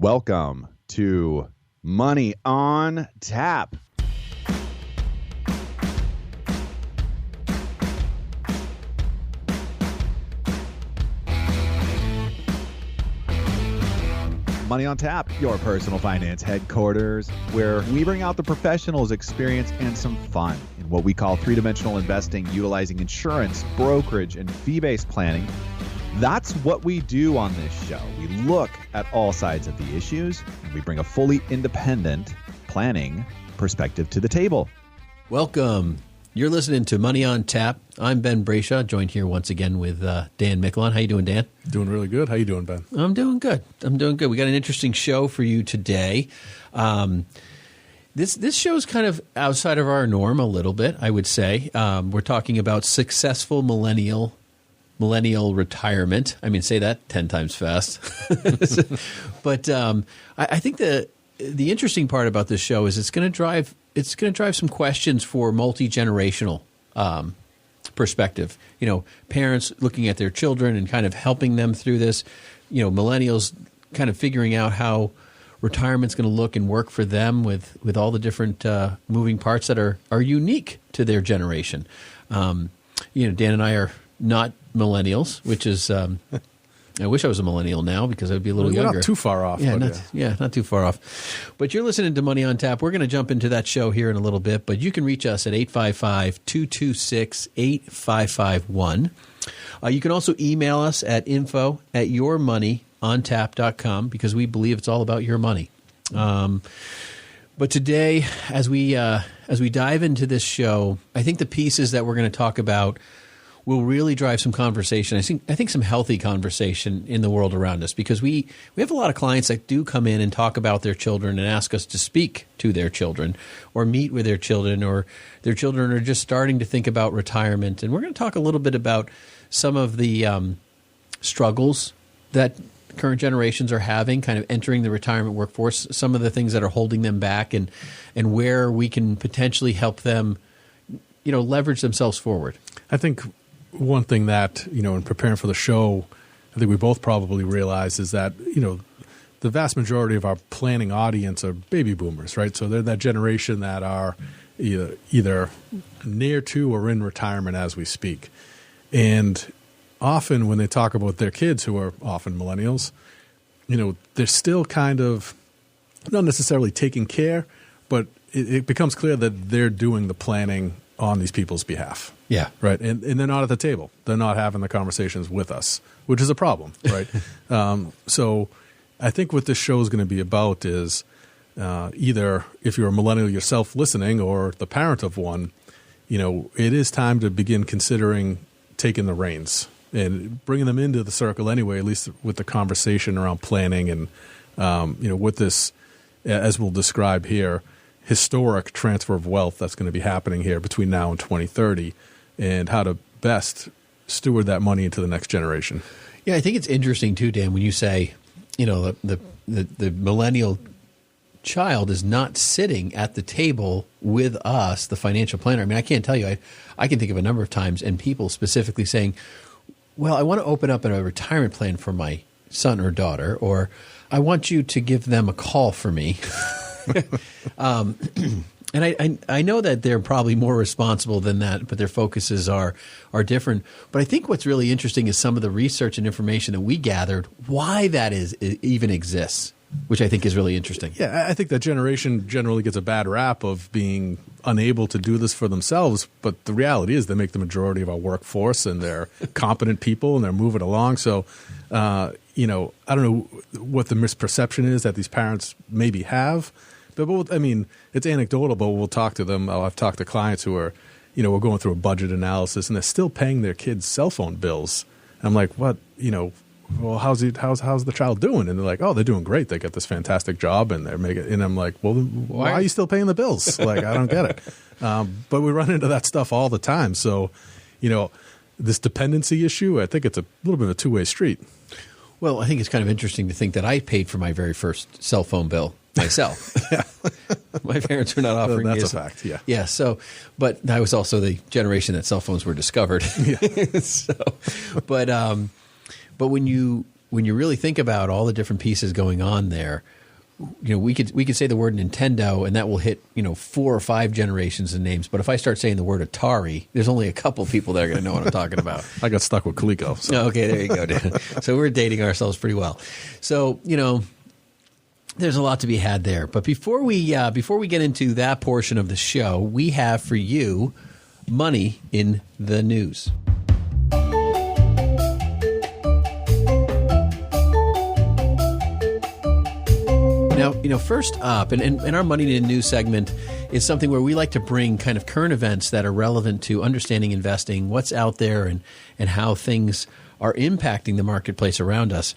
Welcome to Money on Tap. Money on Tap, your personal finance headquarters, where we bring out the professionals' experience and some fun in what we call three-dimensional investing, utilizing insurance, brokerage, and fee-based planning. That's what we do on this show. We look at all sides of the issues, and we bring a fully independent planning perspective to the table. Welcome. You're listening to Money on Tap. I'm Ben Brashaw, joined here once again with Dan Micklon. How you doing, Dan? Doing really good. How you doing, Ben? I'm doing good. We got an interesting show for you today. This show is kind of outside of our norm a little bit, I would say. We're talking about successful millennial retirement. I mean, say that 10 times fast. But I think the interesting part about this show is it's going to drive some questions for multi-generational perspective. You know, parents looking at their children and kind of helping them through this. You know, millennials kind of figuring out how retirement's going to look and work for them with all the different moving parts that are unique to their generation. Dan and I are not millennials, which is I wish I was a millennial now because I'd be a little younger. Not too far off. Not too far off. But you're listening to Money on Tap. We're going to jump into that show here in a little bit, but you can reach us at 855-226-8551. You can also email us at info@yourmoneyontap.com because we believe it's all about your money. But today, as we dive into this show, I think the pieces that we're going to talk about will really drive some conversation. I think some healthy conversation in the world around us because we have a lot of clients that do come in and talk about their children and ask us to speak to their children or meet with their children, or their children are just starting to think about retirement. And we're going to talk a little bit about some of the struggles that current generations are having, kind of entering the retirement workforce, some of the things that are holding them back, and where we can potentially help them, leverage themselves forward. I think one thing that, in preparing for the show, I think we both probably realize is that, the vast majority of our planning audience are baby boomers, right? So they're that generation that are either near to or in retirement as we speak. And often when they talk about their kids, who are often millennials, they're still kind of not necessarily taking care, but it becomes clear that they're doing the planning on these people's behalf. Yeah. Right. And they're not at the table. They're not having the conversations with us, which is a problem. Right. So I think what this show is going to be about is either if you're a millennial yourself listening or the parent of one, it is time to begin considering taking the reins and bringing them into the circle anyway, at least with the conversation around planning and, with this, as we'll describe here, historic transfer of wealth that's going to be happening here between now and 2030, and how to best steward that money into the next generation. Yeah, I think it's interesting too, Dan, when you say, the millennial child is not sitting at the table with us, the financial planner. I mean, I can't tell you, I can think of a number of times and people specifically saying, well, I want to open up a retirement plan for my son or daughter, or I want you to give them a call for me. And I know that they're probably more responsible than that, but their focuses are different. But I think what's really interesting is some of the research and information that we gathered, why that even exists, which I think is really interesting. Yeah, I think that generation generally gets a bad rap of being unable to do this for themselves, but the reality is they make the majority of our workforce, and they're competent people, and they're moving along. So, I don't know what the misperception is that these parents maybe have. But it's anecdotal, but we'll talk to them. I've talked to clients who are, we're going through a budget analysis, and they're still paying their kids' cell phone bills. And I'm like, what? Well, how's the child doing? And they're like, oh, they're doing great. They got this fantastic job, and they're making. And I'm like, well, why are you still paying the bills? Like, I don't get it. But we run into that stuff all the time. So, this dependency issue, I think it's a little bit of a two-way street. Well, I think it's kind of interesting to think that I paid for my very first cell phone bill myself. My parents were not offering me. That's a fact, yeah. Yeah, but I was also the generation that cell phones were discovered. Yeah. But when you when you really think about all the different pieces going on there, we could say the word Nintendo and that will hit 4 or 5 generations of names. But if I start saying the word Atari, there's only a couple people that are going to know what I'm talking about. I got stuck with Coleco. So. Okay, there you go, Dan. So we're dating ourselves pretty well. So there's a lot to be had there. But before we get into that portion of the show, we have for you money in the news. Now, first up, and our Money in the News segment is something where we like to bring kind of current events that are relevant to understanding investing, what's out there, and how things are impacting the marketplace around us.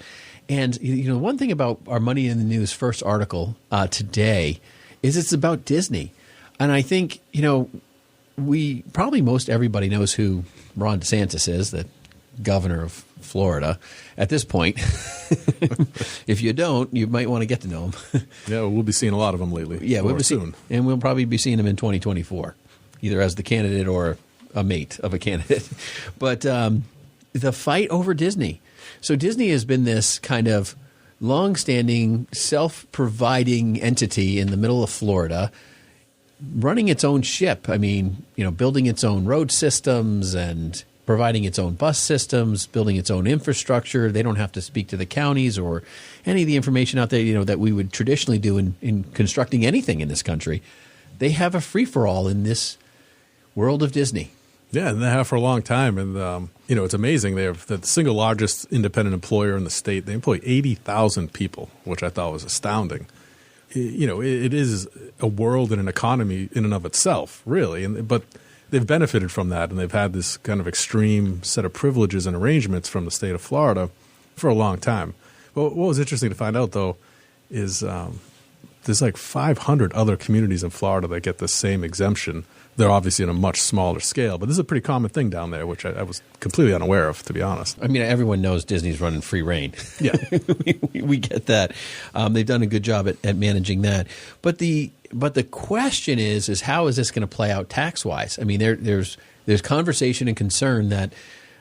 And, one thing about our Money in the News first article today is it's about Disney. And I think, most everybody knows who Ron DeSantis is, the governor of Florida at this point. If you don't, you might want to get to know him. Yeah, we'll be seeing a lot of them lately. Yeah, we'll be soon. And we'll probably be seeing him in 2024, either as the candidate or a mate of a candidate. But the fight over Disney. So Disney has been this kind of long-standing, self-providing entity in the middle of Florida, running its own ship. I mean, building its own road systems and providing its own bus systems, building its own infrastructure. They don't have to speak to the counties or any of the information out there, that we would traditionally do in constructing anything in this country. They have a free-for-all in this world of Disney. Yeah, and they have for a long time. And, it's amazing. They're the single largest independent employer in the state. They employ 80,000 people, which I thought was astounding. It is a world and an economy in and of itself, really. But they've benefited from that, and they've had this kind of extreme set of privileges and arrangements from the state of Florida for a long time. But what was interesting to find out, though, is there's like 500 other communities in Florida that get the same exemption. They're obviously on a much smaller scale, but this is a pretty common thing down there, which I was completely unaware of, to be honest. I mean, everyone knows Disney's running free reign. Yeah. we get that. They've done a good job at managing that. But the question is how is this going to play out tax-wise? I mean, there's conversation and concern that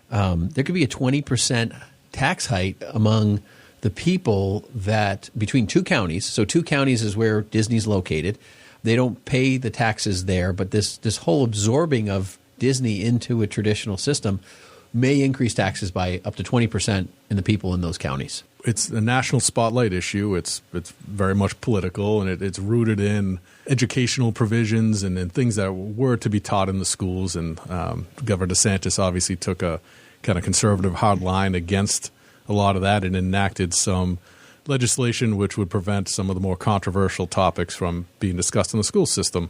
there could be a 20% tax hike among the people that between 2 counties. So 2 counties is where Disney's located. They don't pay the taxes there, but this whole absorbing of Disney into a traditional system may increase taxes by up to 20% in the people in those counties. It's a national spotlight issue. It's very much political, and it's rooted in educational provisions and things that were to be taught in the schools. And Governor DeSantis obviously took a kind of conservative hard line against a lot of that and enacted some legislation which would prevent some of the more controversial topics from being discussed in the school system,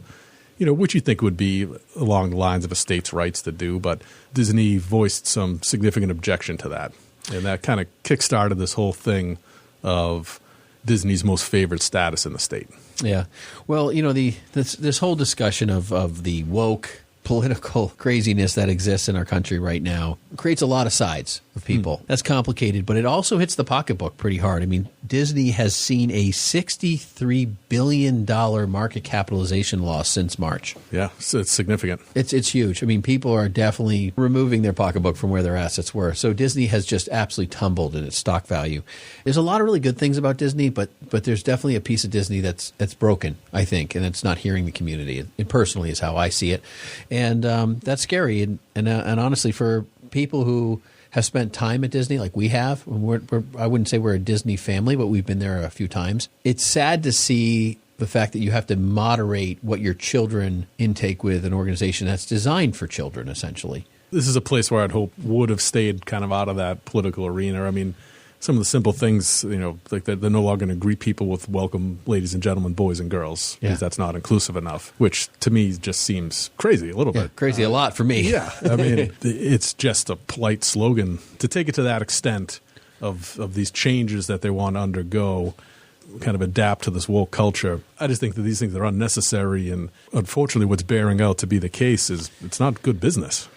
which you think would be along the lines of a state's rights to do. But Disney voiced some significant objection to that. And that kind of kickstarted this whole thing of Disney's most favored status in the state. Yeah. Well, this whole discussion of the woke political craziness that exists in our country right now creates a lot of sides of people. That's complicated, but it also hits the pocketbook pretty hard. I mean, Disney has seen a $63 billion market capitalization loss since March. Yeah, so it's significant. It's huge. I mean, people are definitely removing their pocketbook from where their assets were. So Disney has just absolutely tumbled in its stock value. There's a lot of really good things about Disney, but there's definitely a piece of Disney that's broken, I think, and it's not hearing the community. It personally is how I see it. And that's scary. And honestly, for people who have spent time at Disney like we have, I wouldn't say we're a Disney family, but we've been there a few times. It's sad to see the fact that you have to moderate what your children intake with an organization that's designed for children, essentially. This is a place where I'd hope would have stayed kind of out of that political arena. I mean, some of the simple things, like they're no longer going to greet people with welcome, ladies and gentlemen, boys and girls, because that's not inclusive enough, which to me just seems crazy a little bit. Crazy a lot for me. Yeah. I mean, it's just a polite slogan. To take it to that extent of these changes that they want to undergo, kind of adapt to this woke culture, I just think that these things are unnecessary. And unfortunately, what's bearing out to be the case is it's not good business.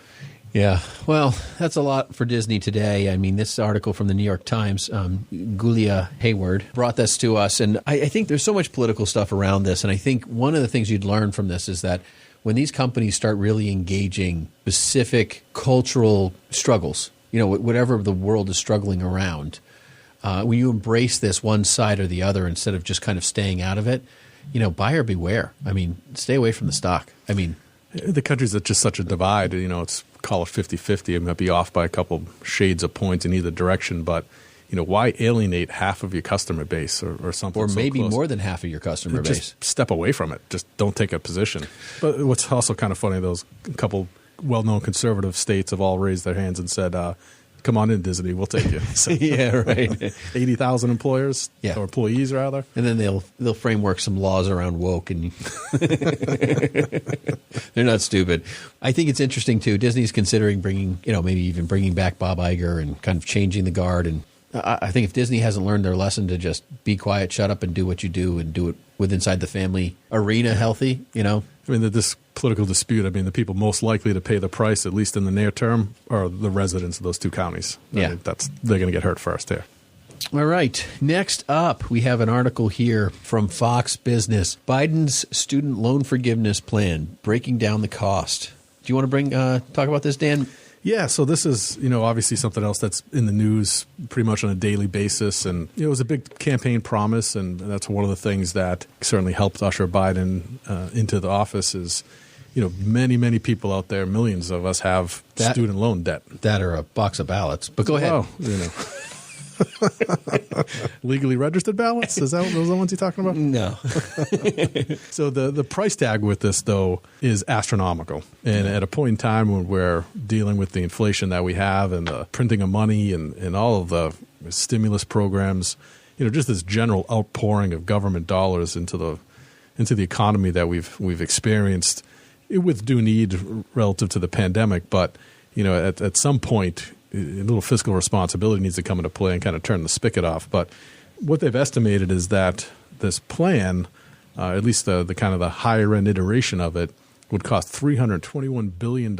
Yeah, well, that's a lot for Disney today. I mean, this article from the New York Times, Gulia Hayward, brought this to us. And I think there's so much political stuff around this. And I think one of the things you'd learn from this is that when these companies start really engaging specific cultural struggles, whatever the world is struggling around, when you embrace this one side or the other instead of just kind of staying out of it, buyer beware. I mean, stay away from the stock. I mean, the country's at just such a divide. It's call it 50-50. It might be off by a couple shades of points in either direction, but why alienate half of your customer base or something? Or maybe so more than half of your customer base. Just step away from it. Just don't take a position. But what's also kind of funny, those couple well-known conservative states have all raised their hands and said, come on in, Disney, we'll take you. So, yeah, right. 80,000 employers, or employees rather. And then they'll framework some laws around woke, and they're not stupid. I think it's interesting too. Disney's considering bringing, maybe even bringing back Bob Iger and kind of changing the guard. And I think if Disney hasn't learned their lesson to just be quiet, shut up, and do what you do, and do it with inside the family arena healthy, I mean, this political dispute, the people most likely to pay the price, at least in the near term, are the residents of those two counties. They're going to get hurt first here. All right. Next up, we have an article here from Fox Business. Biden's student loan forgiveness plan, breaking down the cost. Do you want to talk about this, Dan? Yeah, so this is, obviously something else that's in the news pretty much on a daily basis. And it was a big campaign promise, and that's one of the things that certainly helped usher Biden into the office is, many, many people out there, millions of us have student loan debt. That or a box of ballots. But go ahead. Legally registered ballots? Those are the ones you're talking about? No. So the price tag with this, though, is astronomical. And at a point in time when we're dealing with the inflation that we have and the printing of money and all of the stimulus programs, just this general outpouring of government dollars into the economy that we've experienced with due need relative to the pandemic. But, at some point, a little fiscal responsibility needs to come into play and kind of turn the spigot off. But what they've estimated is that this plan, at least the kind of the higher end iteration of it, would cost $321 billion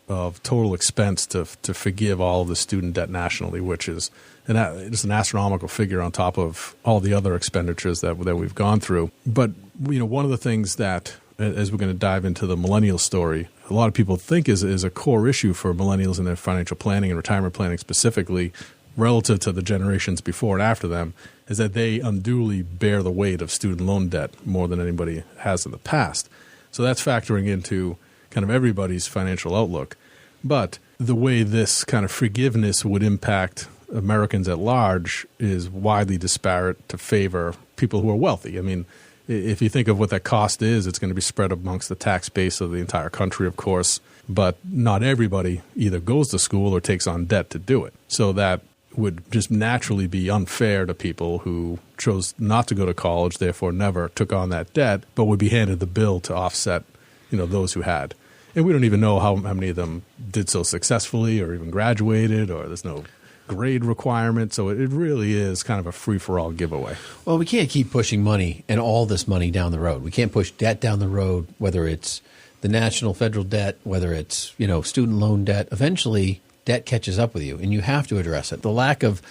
of total expense to forgive all of the student debt nationally, which is just an astronomical figure on top of all the other expenditures that we've gone through. But one of the things that, as we're going to dive into the millennial story, a lot of people think is a core issue for millennials in their financial planning and retirement planning specifically, relative to the generations before and after them, is that they unduly bear the weight of student loan debt more than anybody has in the past. So that's factoring into kind of everybody's financial outlook. But the way this kind of forgiveness would impact Americans at large is widely disparate to favor people who are wealthy. I mean, if you think of what that cost is, it's going to be spread amongst the tax base of the entire country, of course. But not everybody either goes to school or takes on debt to do it. So that would just naturally be unfair to people who chose not to go to college, therefore never took on that debt, but would be handed the bill to offset, those who had. And we don't even know how many of them did so successfully or even graduated, or there's no grade requirement. So it really is kind of a free-for-all giveaway. Well, we can't keep pushing money and all this money down the road. We can't push debt down the road, whether it's the national federal debt, whether it's, student loan debt. Eventually, debt catches up with you, and you have to address it. The lack of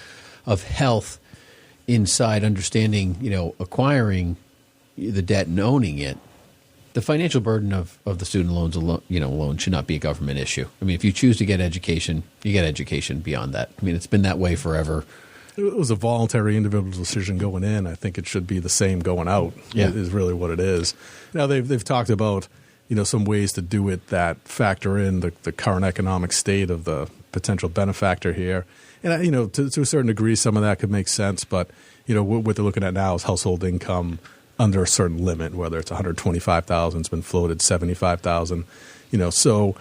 health inside understanding, acquiring the debt and owning it. The financial burden of the student loans alone should not be a government issue. I mean, if you choose to get education, you get education beyond that. I mean, it's been that way forever. It was a voluntary individual decision going in. I think it should be the same going out. Yeah. Is really what it is. Now, they've talked about, some ways to do it that factor in the current economic state of the potential benefactor here. And, to a certain degree, some of that could make sense. But, what they're looking at now is household income under a certain limit, whether it's $125,000, it's been floated $75,000. So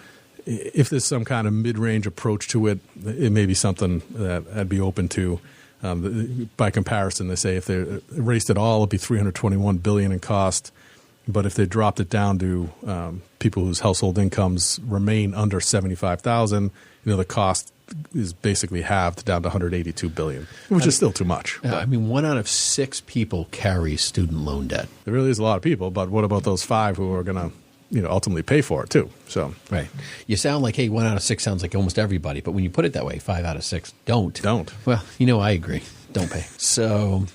if there's some kind of mid-range approach to it, it may be something that I'd be open to. By comparison, they say if they erased it all, it'd be $321 billion in cost. But if they dropped it down to people whose household incomes remain under $75,000, the cost is basically halved down to $182 billion, which is still too much. I mean, 1 out of 6 people carry student loan debt. There really is a lot of people, but what about those 5 who are going to, ultimately pay for it too? So right, you sound like 1 out of 6 sounds like almost everybody, but when you put it that way, 5 out of 6 don't. Well, I agree. Don't pay. So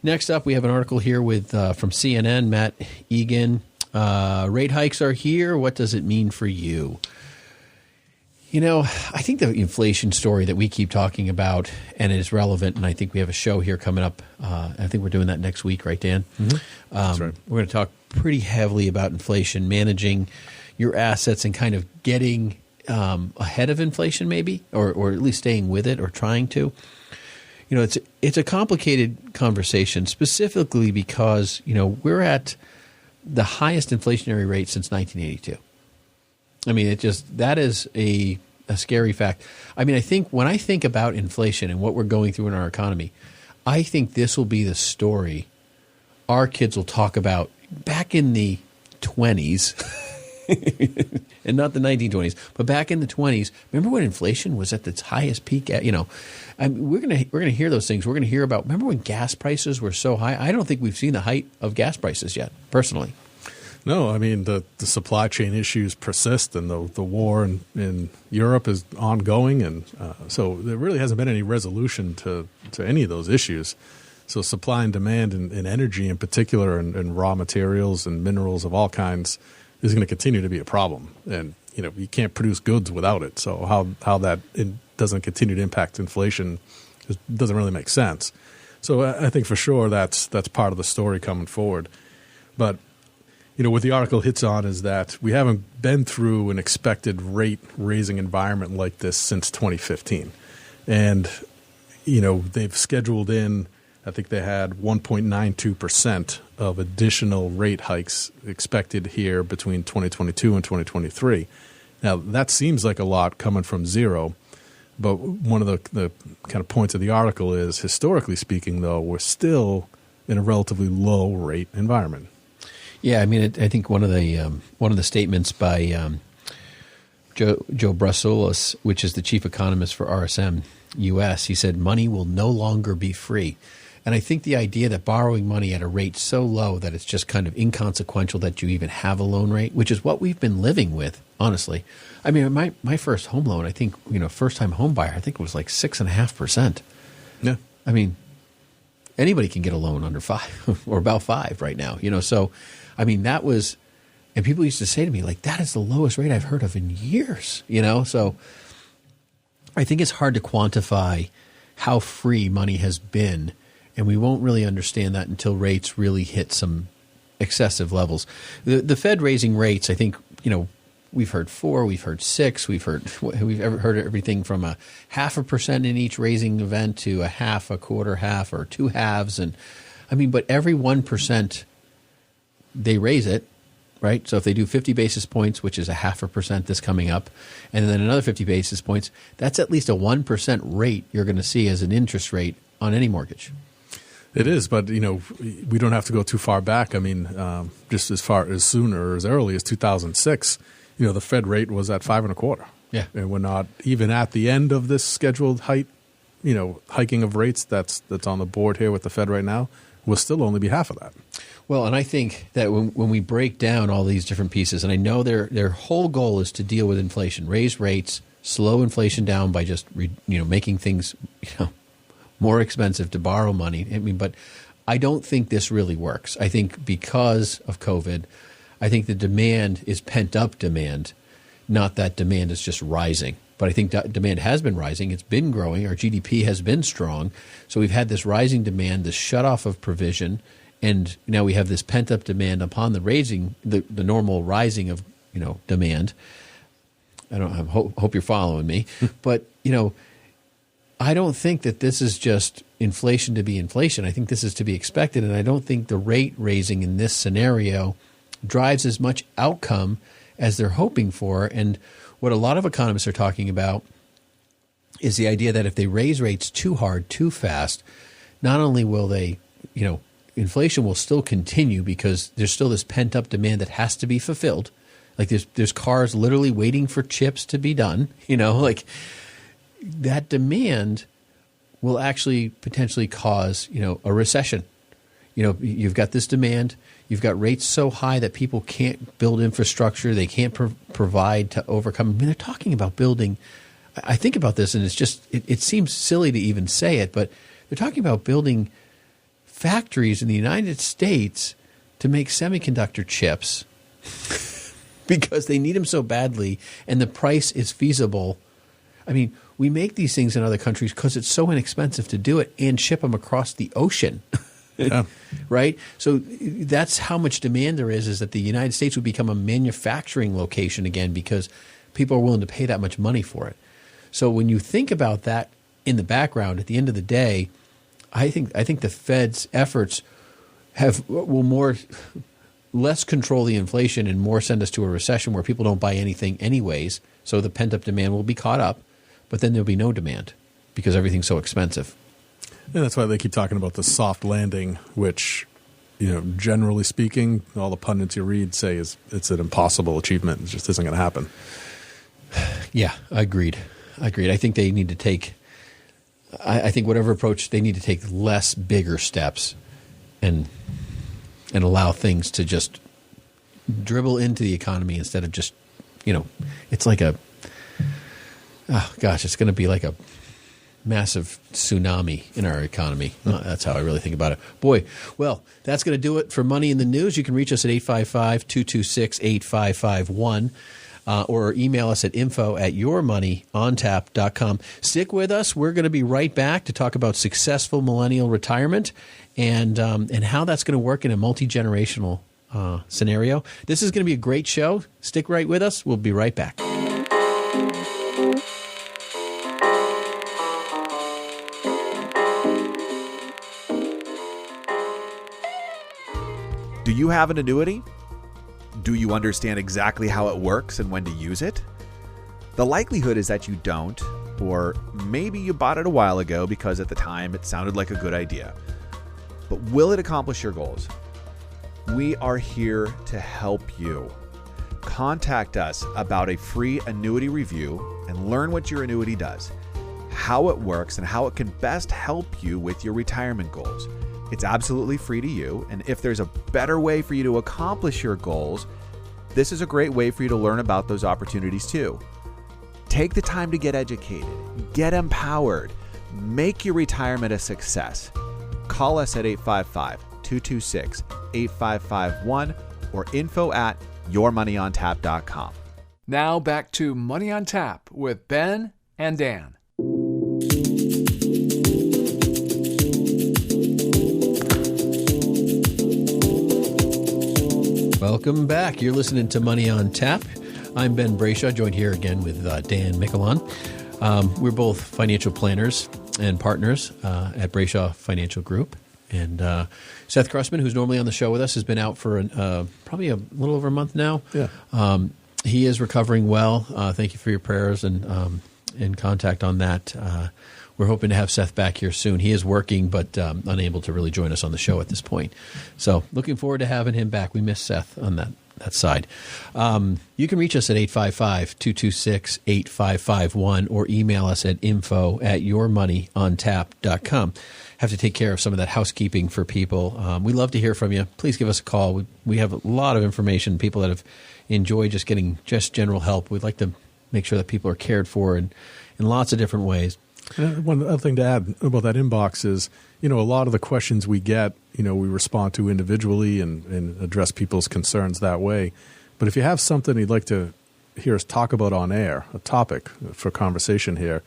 next up, we have an article here with from CNN, Matt Egan. Rate hikes are here. What does it mean for you? I think the inflation story that we keep talking about, and it is relevant, and I think we have a show here coming up. I think we're doing that next week, right, Dan? Mm-hmm. That's right. We're going to talk pretty heavily about inflation, managing your assets and kind of getting ahead of inflation maybe, or at least staying with it or trying to. It's a complicated conversation, specifically because, we're at the highest inflationary rate since 1982. I mean, that is a scary fact. I mean, I think when I think about inflation and what we're going through in our economy, I think this will be the story our kids will talk about back in the 20s, and not the 1920s, but back in the 20s. Remember when inflation was at its highest peak? We're gonna hear those things. We're gonna hear about. Remember when gas prices were so high? I don't think we've seen the height of gas prices yet, personally. No, I mean, the supply chain issues persist, and the war in Europe is ongoing, and so there really hasn't been any resolution to any of those issues. So supply and demand in energy in particular, and raw materials and minerals of all kinds is going to continue to be a problem. And, you can't produce goods without it. So how that doesn't continue to impact inflation doesn't really make sense. So I think for sure that's part of the story coming forward. But what the article hits on is that we haven't been through an expected rate-raising environment like this since 2015. And, they've scheduled in, I think they had 1.92% of additional rate hikes expected here between 2022 and 2023. Now, that seems like a lot coming from zero. But one of the kind of points of the article is, historically speaking, though, we're still in a relatively low-rate environment. Yeah, I mean, I think one of the statements by Joe Brasulis, which is the chief economist for RSM US, he said, "Money will no longer be free." And I think the idea that borrowing money at a rate so low that it's just kind of inconsequential that you even have a loan rate, which is what we've been living with, honestly. I mean, my first home loan, I think, first time home buyer, I think it was like 6.5%. Yeah, I mean, anybody can get a loan under 5 or about 5 right now. So. I mean, that was, and people used to say to me, like, that is the lowest rate I've heard of in years, So I think it's hard to quantify how free money has been, and we won't really understand that until rates really hit some excessive levels. The Fed raising rates, I think, we've heard 4, we've heard 6, we've heard everything from a 0.5% in each raising event to a half, a quarter, half, or 2 halves. And I mean, but every 1%, they raise it, right? So if they do 50 basis points, which is a 0.5% this coming up, and then another 50 basis points, that's at least a 1% rate you're going to see as an interest rate on any mortgage. It is, but we don't have to go too far back. I mean, just as soon or as early as 2006, the Fed rate was at 5.25. Yeah, and we're not even at the end of this scheduled hiking of rates that's on the board here with the Fed right now. Will still only be half of that. Well, and I think that when we break down all these different pieces, and I know their whole goal is to deal with inflation, raise rates, slow inflation down by just making things more expensive to borrow money. I mean, but I don't think this really works. I think because of COVID, I think the demand is pent up demand, not that demand is just rising. But I think demand has been rising. It's been growing. Our GDP has been strong. So we've had this rising demand, this shutoff of provision, and now we have this pent-up demand upon the normal rising of demand. I hope you're following me. But I don't think that this is just inflation to be inflation. I think this is to be expected, and I don't think the rate raising in this scenario drives as much outcome as they're hoping for. And what a lot of economists are talking about is the idea that if they raise rates too hard, too fast, not only will they, inflation will still continue because there's still this pent-up demand that has to be fulfilled. Like there's cars literally waiting for chips to be done, like that demand will actually potentially cause, a recession. You've got this demand. You've got rates so high that people can't build infrastructure. They can't provide to overcome. I mean, they're talking about building. I think about this, and it's just it seems silly to even say it, but they're talking about building factories in the United States to make semiconductor chips. because they need them so badly and the price is feasible. I mean, we make these things in other countries because it's so inexpensive to do it and ship them across the ocean. Yeah. Right? So that's how much demand there is that the United States would become a manufacturing location again because people are willing to pay that much money for it. So when you think about that in the background, at the end of the day, I think the Fed's efforts will less control the inflation and more send us to a recession where people don't buy anything anyways. So the pent-up demand will be caught up, but then there'll be no demand because everything's so expensive. And that's why they keep talking about the soft landing, which, generally speaking, all the pundits you read say it's an impossible achievement. It just isn't going to happen. Yeah, agreed. I think they need to take I think whatever approach, they need to take less bigger steps and allow things to just dribble into the economy instead of just, it's like it's going to be like a massive tsunami in our economy. That's how I really think about it. Boy, well, that's going to do it for Money in the News. You can reach us at 855-226-8551 or email us at info@yourmoneyontap.com. Stick with us. We're going to be right back to talk about successful millennial retirement and how that's going to work in a multi-generational scenario. This is going to be a great show. Stick right with us. We'll be right back. Do you have an annuity? Do you understand exactly how it works and when to use it? The likelihood is that you don't, or maybe you bought it a while ago because at the time it sounded like a good idea. But will it accomplish your goals? We are here to help you. Contact us about a free annuity review and learn what your annuity does, how it works, and how it can best help you with your retirement goals. It's absolutely free to you, and if there's a better way for you to accomplish your goals, this is a great way for you to learn about those opportunities too. Take the time to get educated, get empowered, make your retirement a success. Call us at 855-226-8551 or info@yourmoneyontap.com. Now back to Money on Tap with Ben and Dan. Welcome back. You're listening to Money on Tap. I'm Ben Brayshaw, joined here again with Dan Michelon. We're both financial planners and partners at Brayshaw Financial Group. And Seth Krussman, who's normally on the show with us, has been out for probably a little over a month now. Yeah. He is recovering well. Thank you for your prayers and contact on that. We're hoping to have Seth back here soon. He is working, but unable to really join us on the show at this point. So looking forward to having him back. We miss Seth on that side. You can reach us at 855-226-8551 or email us at info@yourmoneyontap.com. Have to take care of some of that housekeeping for people. We love to hear from you. Please give us a call. We have a lot of information, people that have enjoyed just getting just general help. We'd like to make sure that people are cared for in lots of different ways. One other thing to add about that inbox is, a lot of the questions we get, we respond to individually and address people's concerns that way. But if you have something you'd like to hear us talk about on air, a topic for conversation here,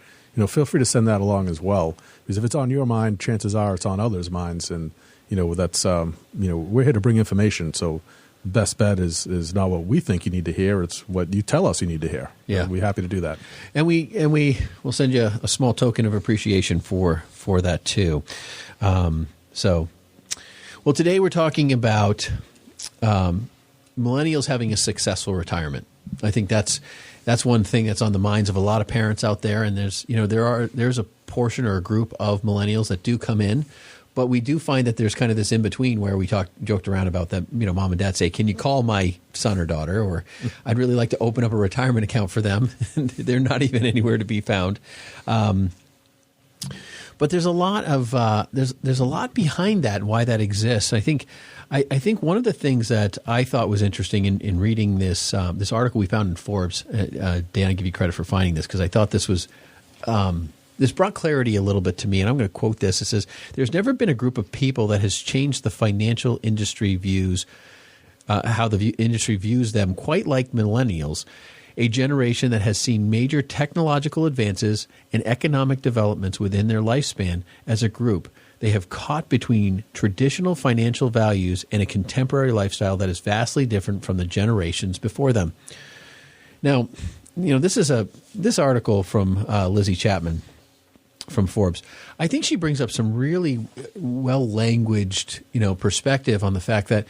feel free to send that along as well. Because if it's on your mind, chances are it's on others' minds. And, that's, we're here to bring information. So best bet is not what we think you need to hear. It's what you tell us you need to hear. Yeah. We're happy to do that. And we will send you a small token of appreciation for that too. Today we're talking about millennials having a successful retirement. I think that's one thing that's on the minds of a lot of parents out there. And there's a portion or a group of millennials that do come in. But we do find that there's kind of this in between where we joked around about that, mom and dad say, can you call my son or daughter? Or I'd really like to open up a retirement account for them. They're not even anywhere to be found. But there's a lot of there's a lot behind that and why that exists. I think one of the things that I thought was interesting in reading this article we found in Forbes, Dan, I give you credit for finding this because I thought this was this brought clarity a little bit to me, and I'm going to quote this. It says, "There's never been a group of people that has changed the financial industry views how the industry views them, quite like millennials, a generation that has seen major technological advances and economic developments within their lifespan as a group. They have caught between traditional financial values and a contemporary lifestyle that is vastly different from the generations before them. Now, this article from Lizzie Chapman from Forbes, I think she brings up some really well-languaged, perspective on the fact that,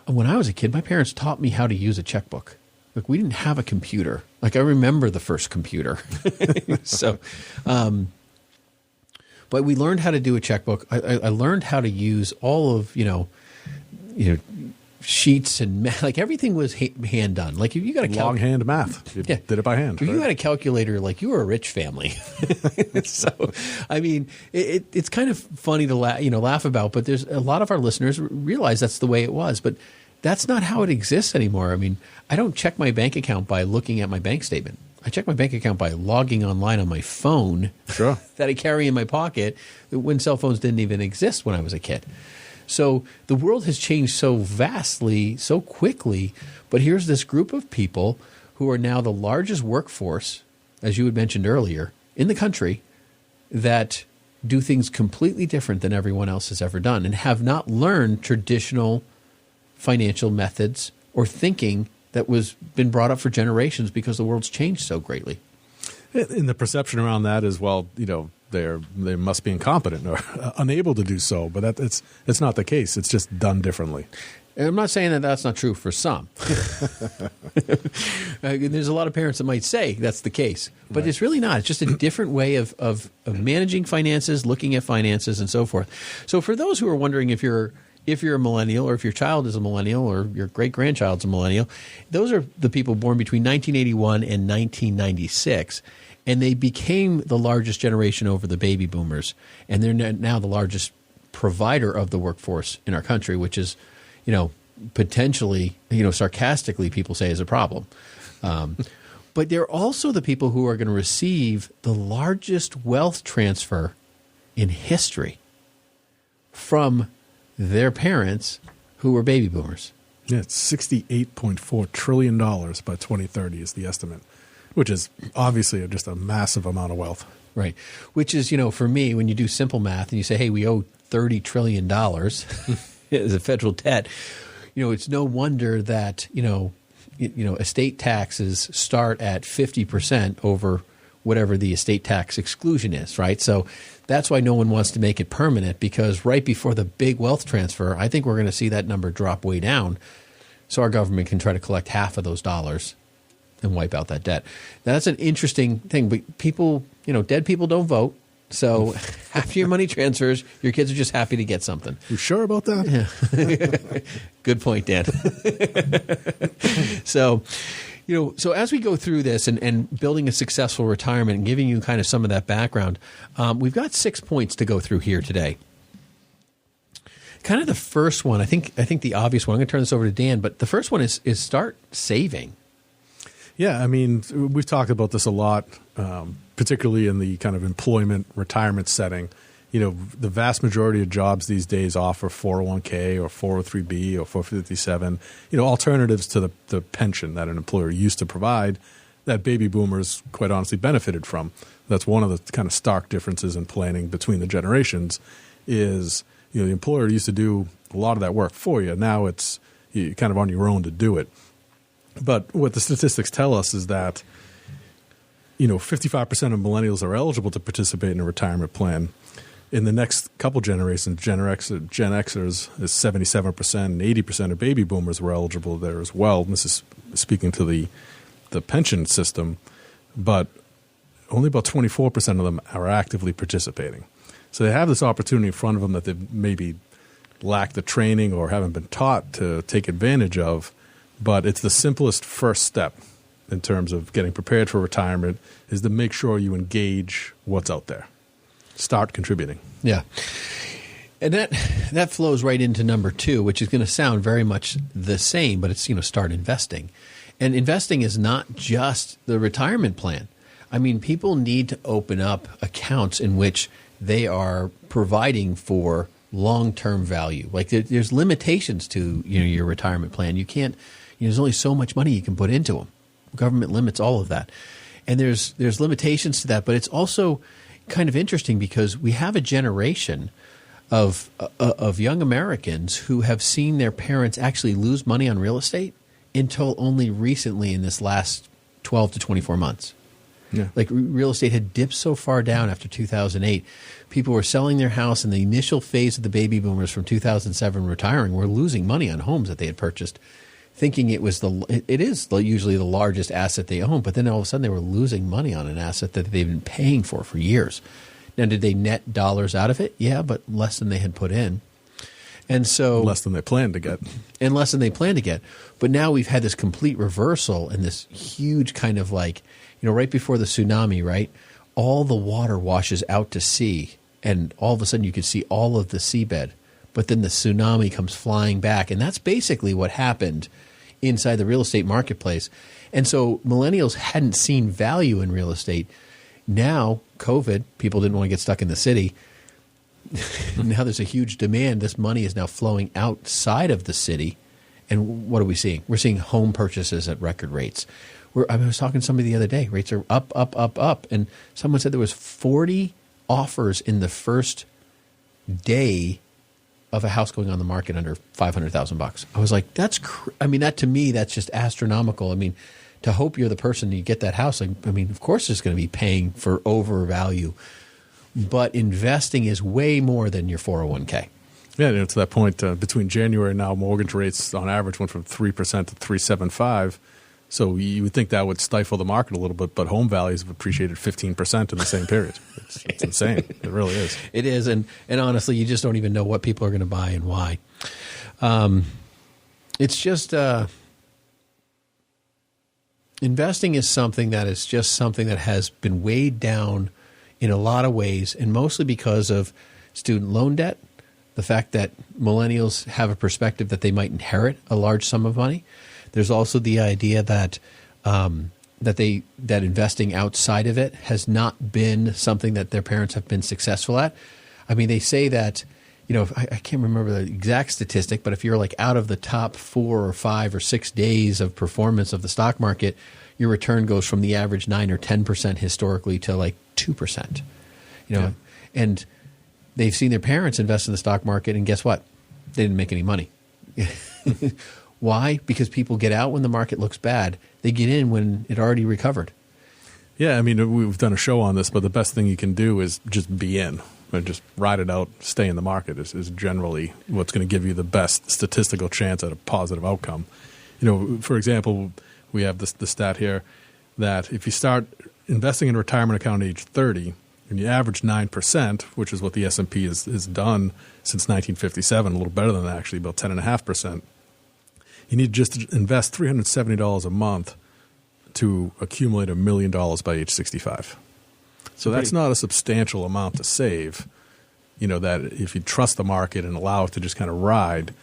when I was a kid, my parents taught me how to use a checkbook. Like, we didn't have a computer. Like, I remember the first computer. So, but we learned how to do a checkbook. I learned how to use all of, sheets and like everything was hand done. Like, if you got a longhand math, you did it by hand. If you had a calculator, like, you were a rich family. So, I mean, it's kind of funny to laugh about, but there's a lot of our listeners realize that's the way it was, but that's not how it exists anymore. I mean, I don't check my bank account by looking at my bank statement. I check my bank account by logging online on my phone that I carry in my pocket when cell phones didn't even exist when I was a kid. So the world has changed so vastly, so quickly, but here's this group of people who are now the largest workforce, as you had mentioned earlier, in the country that do things completely different than everyone else has ever done and have not learned traditional financial methods or thinking that was been brought up for generations because the world's changed so greatly. And the perception around that is, well, they must be incompetent or unable to do so, but it's not the case. It's just done differently. And I'm not saying that that's not true for some. There's a lot of parents that might say that's the case, but right. It's really not. It's just a different way of managing finances, looking at finances, and so forth. So for those who are wondering if you're a millennial or if your child is a millennial or your great-grandchild's a millennial, those are the people born between 1981 and 1996. And they became the largest generation over the baby boomers. And they're now the largest provider of the workforce in our country, which is, potentially, sarcastically people say is a problem. But they're also the people who are going to receive the largest wealth transfer in history from their parents who were baby boomers. Yeah, it's $68.4 trillion by 2030 is the estimate, which is obviously just a massive amount of wealth. Right. Which is, for me, when you do simple math and you say, hey, we owe $30 trillion as a federal debt, it's no wonder that, estate taxes start at 50% over whatever the estate tax exclusion is, right? So that's why no one wants to make it permanent, because right before the big wealth transfer, I think we're going to see that number drop way down so our government can try to collect half of those dollars and wipe out that debt. Now, that's an interesting thing, but people, dead people don't vote. So after your money transfers, your kids are just happy to get something. You sure about that? Yeah. Good point, Dan. So, so as we go through this and building a successful retirement and giving you kind of some of that background, we've got 6 points to go through here today. Kind of the first one, I think the obvious one, I'm going to turn this over to Dan, but the first one is start saving. Yeah, I mean, we've talked about this a lot, particularly in the kind of employment retirement setting. The vast majority of jobs these days offer 401k or 403b or 457, alternatives to the pension that an employer used to provide that baby boomers quite honestly benefited from. That's one of the kind of stark differences in planning between the generations is, the employer used to do a lot of that work for you. Now it's you're kind of on your own to do it. But what the statistics tell us is that, 55% of millennials are eligible to participate in a retirement plan. In the next couple generations, Gen Xers is 77%, and 80% of baby boomers were eligible there as well. And this is speaking to the pension system, but only about 24% of them are actively participating. So they have this opportunity in front of them that they maybe lack the training or haven't been taught to take advantage of. But it's the simplest first step in terms of getting prepared for retirement is to make sure you engage what's out there. Start contributing. Yeah. And that flows right into number 2, which is going to sound very much the same, but it's, start investing. And investing is not just the retirement plan. I mean, people need to open up accounts in which they are providing for long-term value. Like there's limitations to your retirement plan. You can't. There's only so much money you can put into them. Government limits all of that, and there's limitations to that. But it's also kind of interesting because we have a generation of young Americans who have seen their parents actually lose money on real estate until only recently in this last 12 to 24 months. Yeah. Like real estate had dipped so far down after 2008. People were selling their house in the initial phase of the baby boomers from 2007 retiring were losing money on homes that they had purchased, thinking it is usually the largest asset they own. But then all of a sudden they were losing money on an asset that they've been paying for years. Now, did they net dollars out of it? Yeah, but less than they had put in. And so less than they planned to get. And less than they planned to get. But now we've had this complete reversal and this huge kind of like, right before the tsunami, right? All the water washes out to sea, and all of a sudden you could see all of the seabed. But then the tsunami comes flying back, and that's basically what happened inside the real estate marketplace. And so millennials hadn't seen value in real estate. Now, COVID, people didn't want to get stuck in the city. Now there's a huge demand. This money is now flowing outside of the city. And what are we seeing? We're seeing home purchases at record rates. I was talking to somebody the other day. Rates are up, up, up, up. And someone said there was 40 offers in the first day of a house going on the market under $500,000. I was like, that to me, that's just astronomical. I mean, to hope you're the person you get that house. I mean, of course, it's going to be paying for overvalue, but investing is way more than your 401k. Yeah, to that point, between January and now, mortgage rates on average went from 3% to 3.75%. So you would think that would stifle the market a little bit, but home values have appreciated 15% in the same period. It's insane. It really is. It is, and honestly, you just don't even know what people are going to buy and why. It's just investing is something that has been weighed down in a lot of ways, and mostly because of student loan debt, the fact that millennials have a perspective that they might inherit a large sum of money. There's also the idea that that investing outside of it has not been something that their parents have been successful at. I mean, they say that, I can't remember the exact statistic, but if you're like out of the top 4 or 5 or 6 days of performance of the stock market, your return goes from the average 9 or 10% historically to like 2%. And they've seen their parents invest in the stock market, and guess what? They didn't make any money. Why? Because people get out when the market looks bad. They get in when it already recovered. Yeah, I mean, we've done a show on this, but the best thing you can do is just be in. Just ride it out, stay in the market is generally what's going to give you the best statistical chance at a positive outcome. For example, we have the stat here that if you start investing in a retirement account at age 30 and you average 9%, which is what the S&P has done since 1957, a little better than that actually, about 10.5%, you need just to invest $370 a month to accumulate $1 million by age 65. So that's not a substantial amount to save. That if you trust the market and allow it to just kind of ride,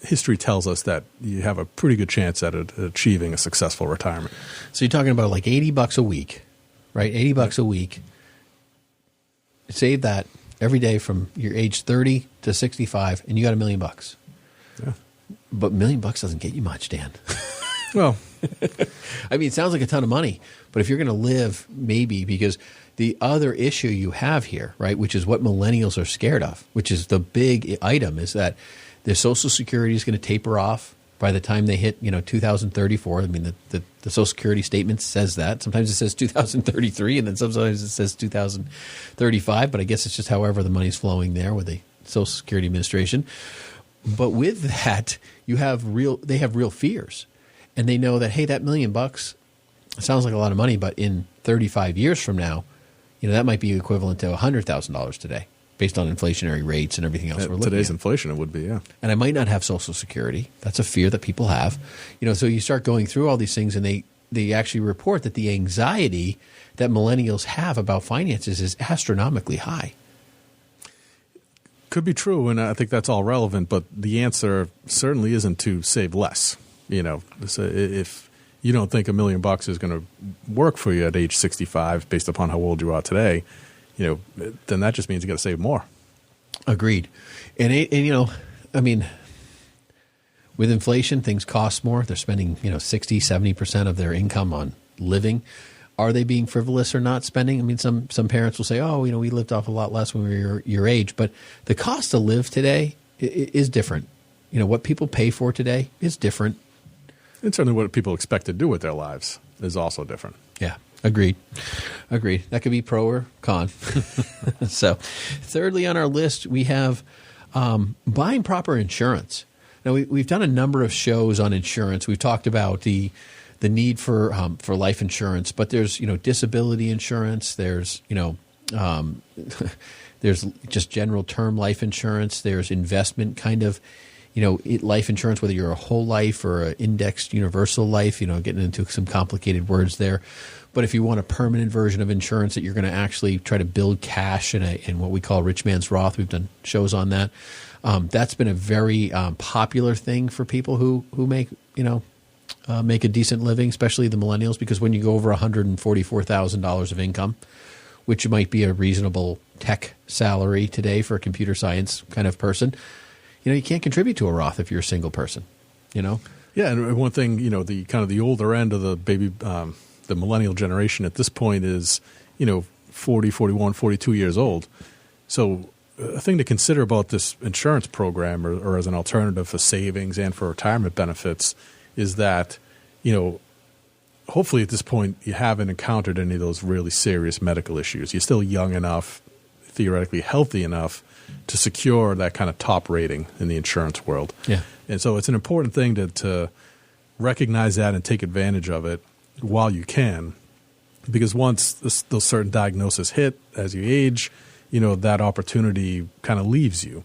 history tells us that you have a pretty good chance at achieving a successful retirement. So you're talking about like $80 a week, right? $80 a week. Save that every day from your age 30 to 65, and you got $1 million. Yeah. But $1 million doesn't get you much, Dan. Well, I mean, it sounds like a ton of money, but if you're going to live, maybe, because the other issue you have here, right, which is what millennials are scared of, which is the big item, is that their Social Security is going to taper off by the time they hit, 2034. I mean, the Social Security statement says that. Sometimes it says 2033, and then sometimes it says 2035. But I guess it's just however the money's flowing there with the Social Security Administration. But with that, they have real fears, and they know that, hey, that $1 million sounds like a lot of money, but in 35 years from now, that might be equivalent to $100,000 today, based on inflationary rates and everything else we're looking at. Today's inflation, it would be, yeah. And I might not have Social Security. That's a fear that people have. So you start going through all these things, and they actually report that the anxiety that millennials have about finances is astronomically high. Could be true, and I think that's all relevant, but the answer certainly isn't to save less. So if you don't think $1 million is going to work for you at age 65 based upon how old you are today, then that just means you got to save more. Agreed. And I mean, with inflation, things cost more. They're spending, 60, 70% of their income on living. Are they being frivolous or not spending? I mean, some parents will say, oh, we lived off a lot less when we were your age. But the cost to live today is different. What people pay for today is different. And certainly what people expect to do with their lives is also different. Yeah, agreed. That could be pro or con. So thirdly on our list, we have buying proper insurance. Now, we've done a number of shows on insurance. We've talked about the need for life insurance, but there's disability insurance. There's there's just general term life insurance. There's investment kind of life insurance, whether you're a whole life or an indexed universal life. Getting into some complicated words there. But if you want a permanent version of insurance that you're going to actually try to build cash in what we call rich man's Roth, we've done shows on that. That's been a very popular thing for people who make make a decent living, especially the millennials, because when you go over $144,000 of income, which might be a reasonable tech salary today for a computer science kind of person, you can't contribute to a Roth if you're a single person. Yeah, and one thing, the kind of the older end of the the millennial generation at this point is 40, 41, 42 years old. So a thing to consider about this insurance program or as an alternative for savings and for retirement benefits is that, hopefully at this point you haven't encountered any of those really serious medical issues. You're still young enough, theoretically healthy enough to secure that kind of top rating in the insurance world. Yeah. And so it's an important thing to recognize that and take advantage of it while you can, because once those certain diagnoses hit as you age, that opportunity kind of leaves you.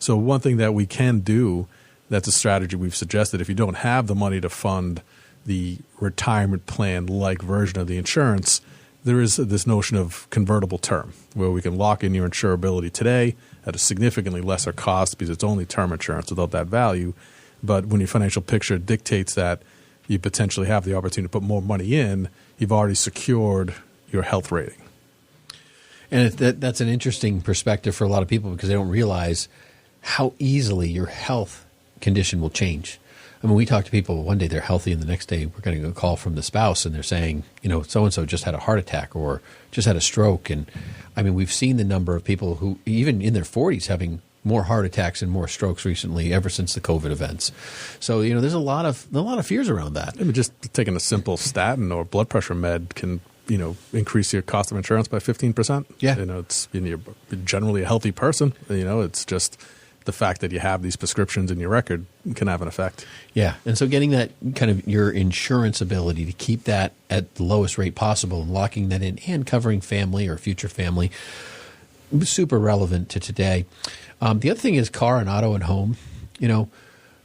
So one thing that we can do, that's a strategy we've suggested, if you don't have the money to fund the retirement plan-like version of the insurance, there is this notion of convertible term, where we can lock in your insurability today at a significantly lesser cost because it's only term insurance without that value. But when your financial picture dictates that you potentially have the opportunity to put more money in, you've already secured your health rating. And that's an interesting perspective for a lot of people because they don't realize how easily your health condition will change. I mean, we talk to people, one day they're healthy and the next day we're getting a call from the spouse and they're saying, so-and-so just had a heart attack or just had a stroke. And I mean, we've seen the number of people who, even in their 40s, having more heart attacks and more strokes recently ever since the COVID events. So, there's a lot of fears around that. I mean, just taking a simple statin or blood pressure med can increase your cost of insurance by 15%. Yeah. You're generally a healthy person. It's just the fact that you have these prescriptions in your record can have an effect. Yeah. And so getting that kind of your insurance ability to keep that at the lowest rate possible and locking that in and covering family or future family, super relevant to today. The other thing is car and auto and home,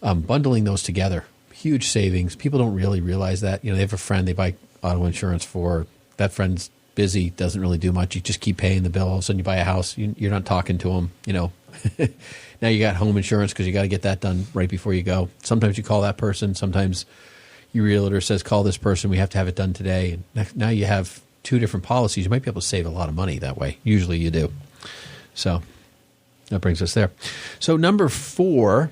bundling those together, huge savings. People don't really realize that. They have a friend they buy auto insurance for. That friend's busy, doesn't really do much. You just keep paying the bill. All of a sudden you buy a house, you're not talking to them, Now you got home insurance because you got to get that done right before you go. Sometimes you call that person. Sometimes your realtor says, call this person. We have to have it done today. And now you have two different policies. You might be able to save a lot of money that way. Usually you do. So that brings us there. So number 4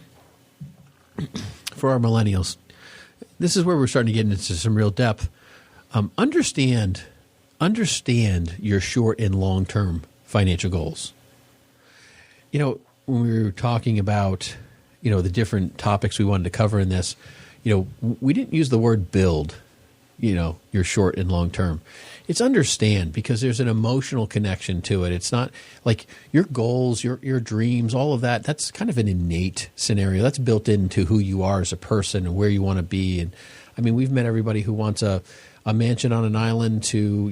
for our millennials, this is where we're starting to get into some real depth. Understand your short and long-term financial goals. When we were talking about, the different topics we wanted to cover in this, we didn't use the word build, your short and long-term. It's understand, because there's an emotional connection to it. It's not like your goals, your dreams, all of that. That's kind of an innate scenario. That's built into who you are as a person and where you want to be. And I mean, we've met everybody who wants a mansion on an island to,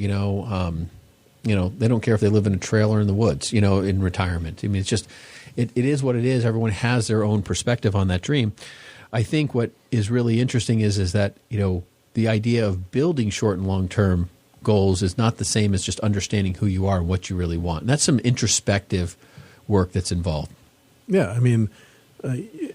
they don't care if they live in a trailer in the woods, in retirement. I mean, it's just, it is what it is. Everyone has their own perspective on that dream. I think what is really interesting is that, the idea of building short and long-term goals is not the same as just understanding who you are and what you really want. And that's some introspective work that's involved. Yeah, I mean,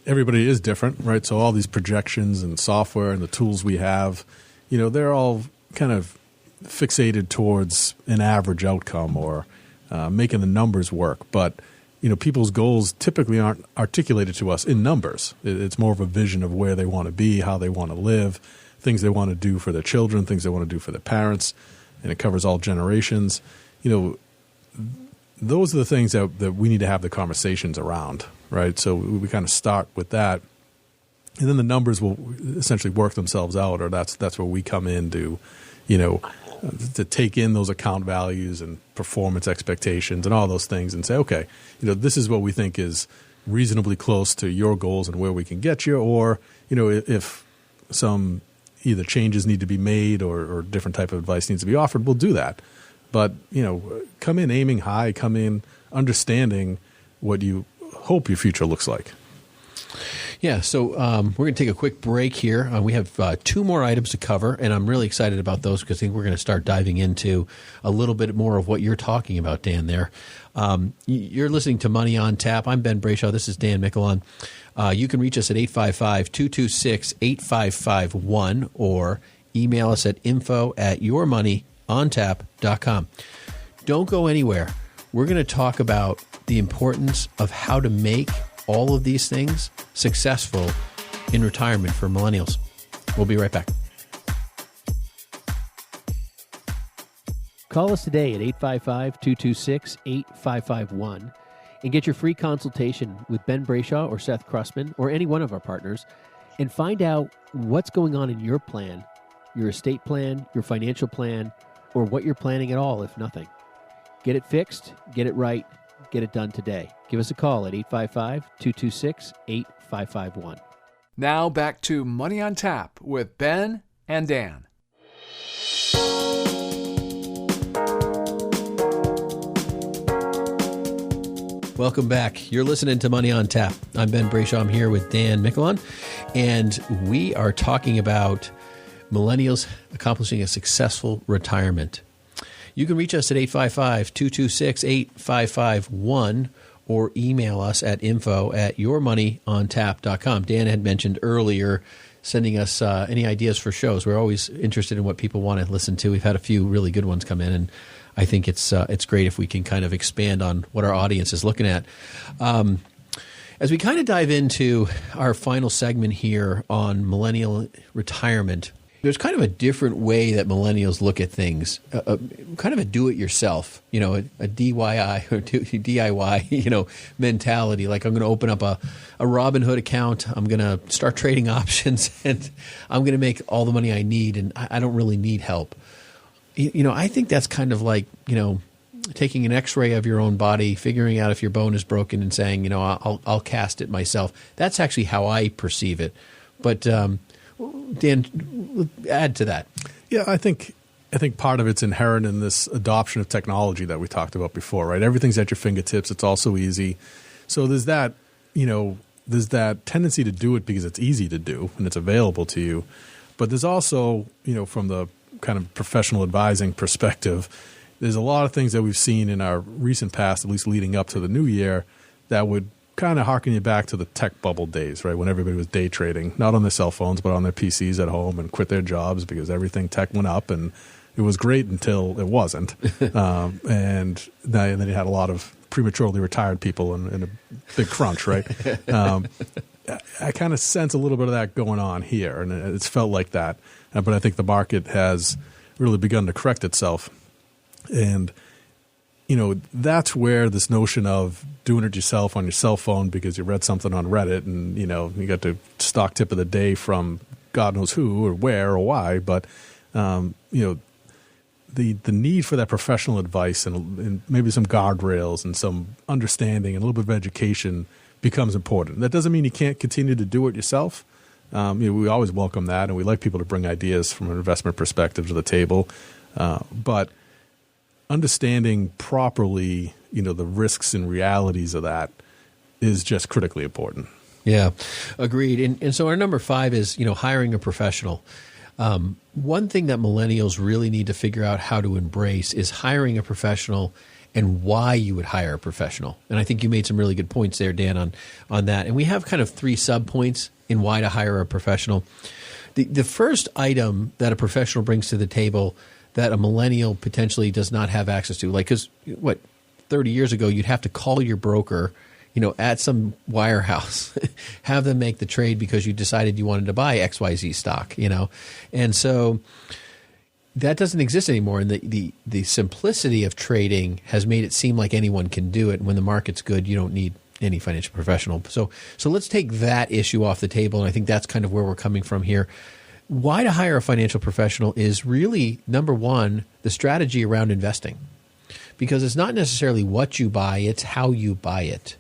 everybody is different, right? So all these projections and software and the tools we have, they're all kind of fixated towards an average outcome or making the numbers work. But people's goals typically aren't articulated to us in numbers. It's more of a vision of where they want to be, how they want to live, things they want to do for their children, things they want to do for their parents, and it covers all generations. Those are the things that we need to have the conversations around, right? So we kind of start with that, and then the numbers will essentially work themselves out, or that's where we come in to take in those account values and performance expectations and all those things and say, okay, this is what we think is reasonably close to your goals and where we can get you, or, if some either changes need to be made or different type of advice needs to be offered, we'll do that. But, come in aiming high, come in understanding what you hope your future looks like. Yeah, so we're going to take a quick break here. We have 2 more items to cover, and I'm really excited about those because I think we're going to start diving into a little bit more of what you're talking about, Dan, there. You're listening to Money on Tap. I'm Ben Brayshaw. This is Dan Mickelon. You can reach us at 855-226-8551 or email us at info@yourmoneyontap.com. Don't go anywhere. We're going to talk about the importance of how to make all of these things successful in retirement for millennials. We'll be right back. Call us today at 855-226-8551 and get your free consultation with Ben Brayshaw or Seth Krussman or any one of our partners and find out what's going on in your plan, your estate plan, your financial plan, or what you're planning at all, if nothing. Get it fixed, get it right, get it done today. Give us a call at 855-226-8551. Now back to Money on Tap with Ben and Dan. Welcome back. You're listening to Money on Tap. I'm Ben Brayshaw. I'm here with Dan Mickelon, and we are talking about millennials accomplishing a successful retirement. You can reach us at 855-226-8551 or email us at info@yourmoneyontap.com. Dan had mentioned earlier sending us any ideas for shows. We're always interested in what people want to listen to. We've had a few really good ones come in, and I think it's great if we can kind of expand on what our audience is looking at. As we kind of dive into our final segment here on millennial retirement, there's kind of a different way that millennials look at things, kind of a do-it-yourself, a DIY or DIY, mentality. Like, I'm going to open up a Robinhood account. I'm going to start trading options, and I'm going to make all the money I need, and I don't really need help. I think that's kind of like, taking an X-ray of your own body, figuring out if your bone is broken, and saying, I'll cast it myself. That's actually how I perceive it. But Dan, add to that. Yeah, I think part of it's inherent in this adoption of technology that we talked about before, right? Everything's at your fingertips. It's all so easy. So there's that tendency to do it because it's easy to do and it's available to you. But there's also, from the kind of professional advising perspective, there's a lot of things that we've seen in our recent past, at least leading up to the new year, that would kind of harken you back to the tech bubble days, right? When everybody was day trading, not on their cell phones, but on their PCs at home, and quit their jobs because everything tech went up, and it was great until it wasn't. And then you had a lot of prematurely retired people in a big crunch, right? I kind of sense a little bit of that going on here, and it's felt like that. But I think the market has really begun to correct itself. And that's where this notion of doing it yourself on your cell phone because you read something on Reddit and, you got the stock tip of the day from God knows who or where or why. But, the need for that professional advice and maybe some guardrails and some understanding and a little bit of education becomes important. That doesn't mean you can't continue to do it yourself. We always welcome that, and we like people to bring ideas from an investment perspective to the table. But understanding properly, the risks and realities of that is just critically important. Yeah, agreed. And so our number 5 is, hiring a professional. One thing that millennials really need to figure out how to embrace is hiring a professional and why you would hire a professional. And I think you made some really good points there, Dan, on that. And we have kind of 3 sub-points in why to hire a professional. The first item that a professional brings to the table that a millennial potentially does not have access to, like, because 30 years ago, you'd have to call your broker, at some wirehouse, have them make the trade because you decided you wanted to buy XYZ stock, And so that doesn't exist anymore. And the simplicity of trading has made it seem like anyone can do it. And when the market's good, you don't need any financial professional. So let's take that issue off the table. And I think that's kind of where we're coming from here. Why to hire a financial professional is really, number one, the strategy around investing. Because it's not necessarily what you buy, it's how you buy it.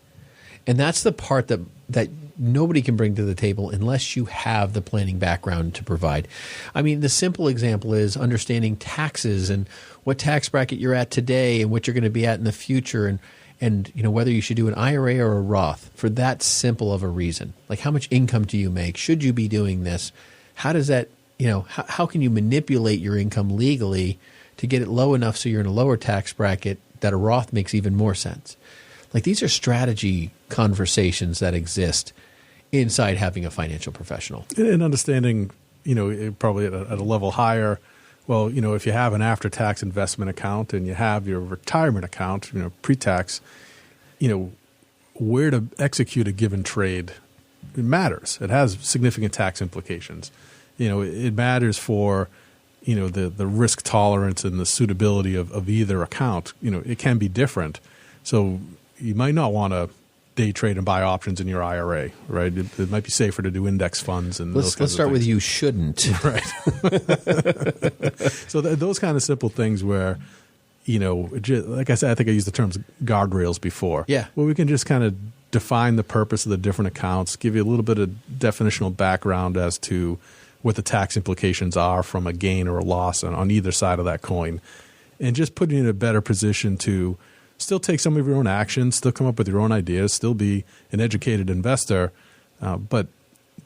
And that's the part that nobody can bring to the table unless you have the planning background to provide. I mean, the simple example is understanding taxes and what tax bracket you're at today and what you're going to be at in the future, and whether you should do an IRA or a Roth for that simple of a reason. Like, how much income do you make? Should you be doing this? How does that, how can you manipulate your income legally to get it low enough so you're in a lower tax bracket that a Roth makes even more sense? Like, these are strategy conversations that exist inside having a financial professional. And understanding, probably at a level higher, well, if you have an after-tax investment account and you have your retirement account, pre-tax, where to execute a given trade, it matters. It has significant tax implications. It matters for, the risk tolerance and the suitability of either account. It can be different. So you might not want to day trade and buy options in your IRA, right? It might be safer to do index funds and let's start with you shouldn't. Right. So those kind of simple things where, like I said, I think I used the terms guardrails before. Yeah. Well, we can just kind of define the purpose of the different accounts, give you a little bit of definitional background as to what the tax implications are from a gain or a loss on either side of that coin, and just put you in a better position to still take some of your own actions, still come up with your own ideas, still be an educated investor, but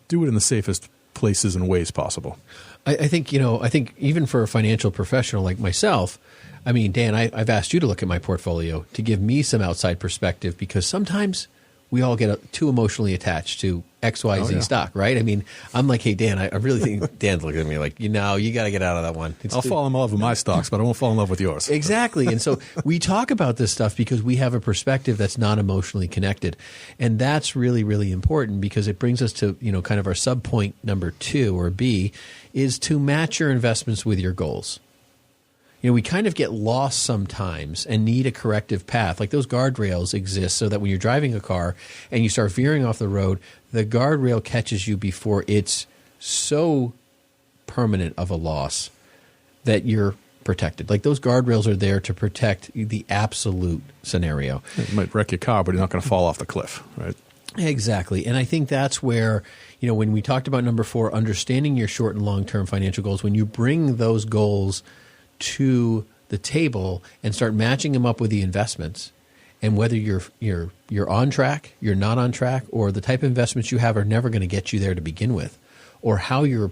do it in the safest places and ways possible. I think even for a financial professional like myself, I mean, Dan, I've asked you to look at my portfolio to give me some outside perspective, because sometimes we all get too emotionally attached to XYZ stock, right? I mean, I'm like, hey, Dan, I really think Dan's looking at me like, you got to get out of that one. I'll fall in love with my stocks, but I won't fall in love with yours. Exactly. And so we talk about this stuff because we have a perspective that's not emotionally connected. And that's really, really important, because it brings us to, kind of our sub point number 2 or B, is to match your investments with your goals. We kind of get lost sometimes and need a corrective path. Like, those guardrails exist so that when you're driving a car and you start veering off the road, the guardrail catches you before it's so permanent of a loss that you're protected. Like, those guardrails are there to protect the absolute scenario. It might wreck your car, but you're not going to fall off the cliff, right? Exactly. And I think that's where, when we talked about number 4, understanding your short and long-term financial goals, when you bring those goals to the table and start matching them up with the investments, and whether you're on track, you're not on track, or the type of investments you have are never going to get you there to begin with, or how you're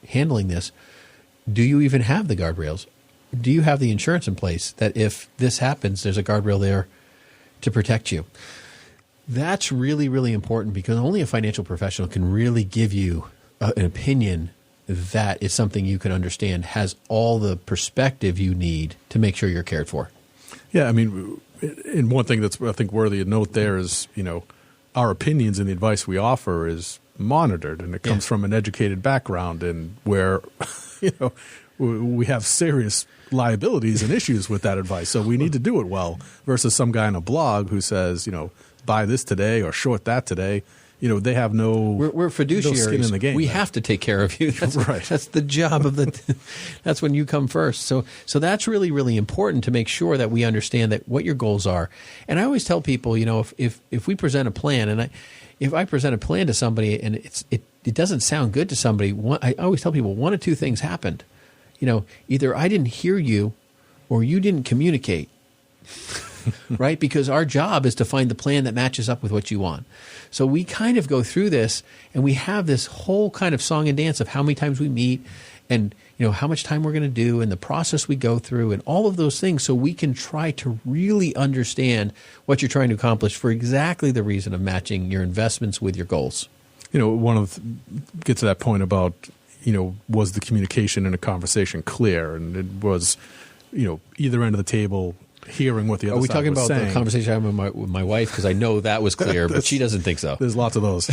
handling this. Do you even have the guardrails? Do you have the insurance in place that if this happens, there's a guardrail there to protect you? That's really, really important, because only a financial professional can really give you an opinion that is something you can understand, has all the perspective you need to make sure you're cared for. Yeah, I mean, and one thing that's, I think, worthy of note there is, our opinions and the advice we offer is monitored, and it comes from an educated background, and where, we have serious liabilities and issues with that advice. So we need to do it well, versus some guy on a blog who says, buy this today or short that today. They have we're fiduciaries. No skin in the game. We have to take care of you. That's, right. That's the job of that's when you come first. So that's really, really important to make sure that we understand that what your goals are. And I always tell people, if we present a plan, and if I present a plan to somebody and it doesn't sound good to somebody, I always tell people 1 of 2 things happened. Either I didn't hear you or you didn't communicate. Right? Because our job is to find the plan that matches up with what you want. So we kind of go through this, and we have this whole kind of song and dance of how many times we meet, and how much time we're going to do, and the process we go through, and all of those things, so we can try to really understand what you're trying to accomplish for exactly the reason of matching your investments with your goals. Get to that point about, was the communication in a conversation clear? And it was, either end of the table hearing what the other Are we side talking was about saying. the conversation I had with my wife? Because I know that was clear, but she doesn't think so. There's lots of those.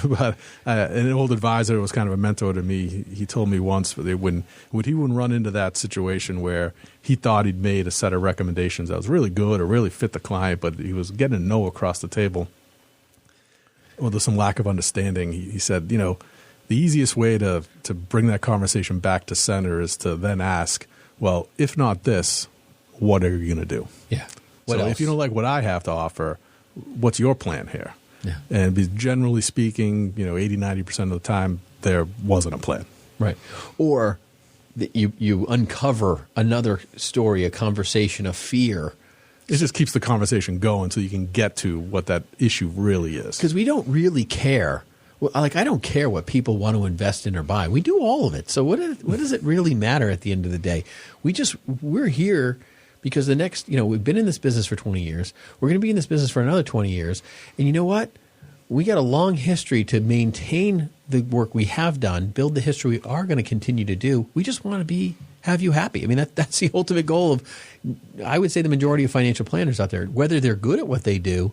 But an old advisor was kind of a mentor to me. He told me once that when he would run into that situation where he thought he'd made a set of recommendations that was really good or really fit the client, but he was getting a no across the table, or there's some lack of understanding. He said, the easiest way to bring that conversation back to center is to then ask, well, if not this, what are you going to do? Yeah. What else? If you don't like what I have to offer, what's your plan here? Yeah. And generally speaking, 80, 90% of the time, there wasn't a plan. Right. Or you uncover another story, a conversation, a fear. It just keeps the conversation going so you can get to what that issue really is. Because we don't really care. Well, I don't care what people want to invest in or buy. We do all of it. So what does it really matter at the end of the day? We're here because the next, we've been in this business for 20 years. We're going to be in this business for another 20 years. And you know what? We got a long history to maintain the work we have done, build the history we are going to continue to do. We just want to have you happy. I mean, that's the ultimate goal of, I would say, the majority of financial planners out there. Whether they're good at what they do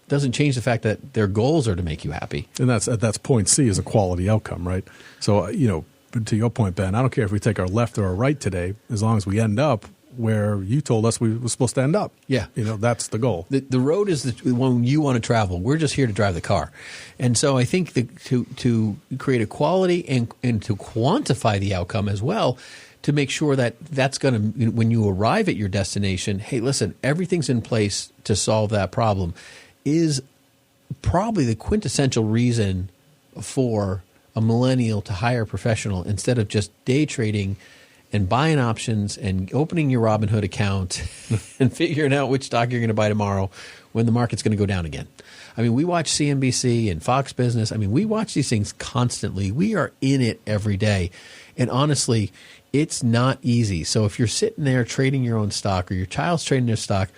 doesn't change the fact that their goals are to make you happy. And that's point C, is a quality outcome, right? So, to your point, Ben, I don't care if we take our left or our right today, as long as we end up where you told us we were supposed to end up. Yeah. That's the goal. The road is the one you want to travel. We're just here to drive the car. And so I think to create a quality and to quantify the outcome as well, to make sure that that's going to, when you arrive at your destination, hey, listen, everything's in place to solve that problem, is probably the quintessential reason for a millennial to hire a professional instead of just day trading and buying options and opening your Robinhood account and figuring out which stock you're going to buy tomorrow when the market's going to go down again. I mean, we watch CNBC and Fox Business. I mean, we watch these things constantly. We are in it every day. And honestly, it's not easy. So if you're sitting there trading your own stock or your child's trading their stock,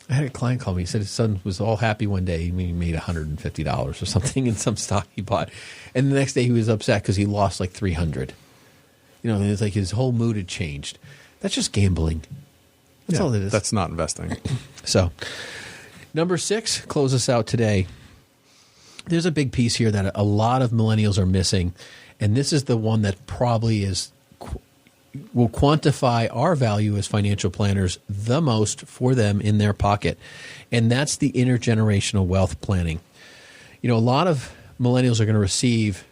I had a client call me. He said his son was all happy one day. He made $150 or something in some stock he bought. And the next day he was upset because he lost like $300. And it's like his whole mood had changed. That's just gambling. That's all it is. That's not investing. So, number 6, close us out today. There's a big piece here that a lot of millennials are missing. And this is the one that probably will quantify our value as financial planners the most for them in their pocket. And that's the intergenerational wealth planning. A lot of millennials are going to receive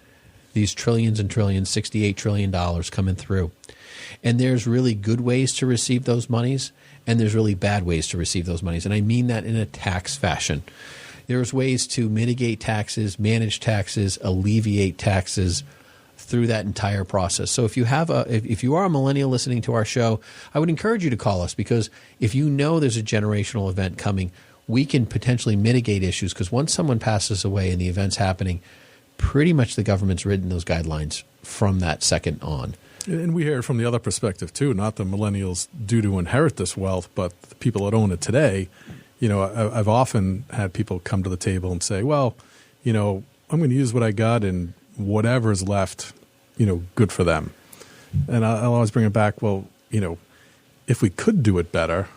these trillions and trillions, $68 trillion coming through. And there's really good ways to receive those monies, and there's really bad ways to receive those monies. And I mean that in a tax fashion. There's ways to mitigate taxes, manage taxes, alleviate taxes through that entire process. So if you are a millennial listening to our show, I would encourage you to call us, because if you know there's a generational event coming, we can potentially mitigate issues, because once someone passes away and the event's happening, pretty much the government's written those guidelines from that second on. And we hear it from the other perspective too, not the millennials due to inherit this wealth, but the people that own it today. I've often had people come to the table and say, well, I'm going to use what I got, and whatever's left, good for them. And I'll always bring it back, well, if we could do it better,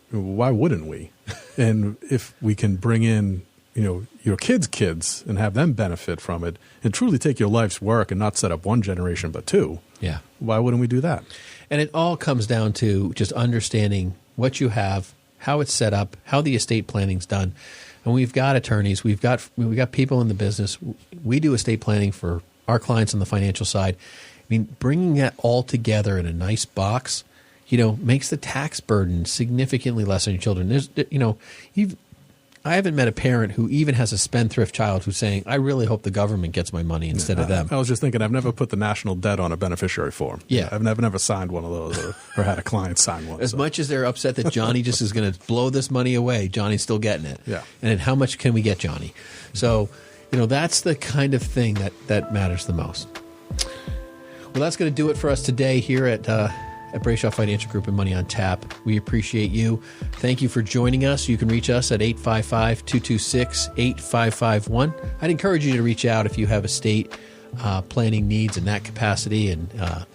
why wouldn't we? And if we can bring in your kids and have them benefit from it and truly take your life's work and not set up one generation but two. Yeah. Why wouldn't we do that? And it all comes down to just understanding what you have, how it's set up, how the estate planning's done. And we've got attorneys, we've got people in the business. We do estate planning for our clients on the financial side. I mean, bringing that all together in a nice box, makes the tax burden significantly less on your children. I haven't met a parent who even has a spendthrift child who's saying, I really hope the government gets my money instead of them. I was just thinking, I've never put the national debt on a beneficiary form. Yeah. I've never signed one of those or had a client sign one. As much as they're upset that Johnny just is going to blow this money away, Johnny's still getting it. Yeah. And how much can we get Johnny? So, that's the kind of thing that matters the most. Well, that's going to do it for us today here at Brayshaw Financial Group and Money on Tap. We appreciate you. Thank you for joining us. You can reach us at 855-226-8551. I'd encourage you to reach out if you have estate planning needs in that capacity and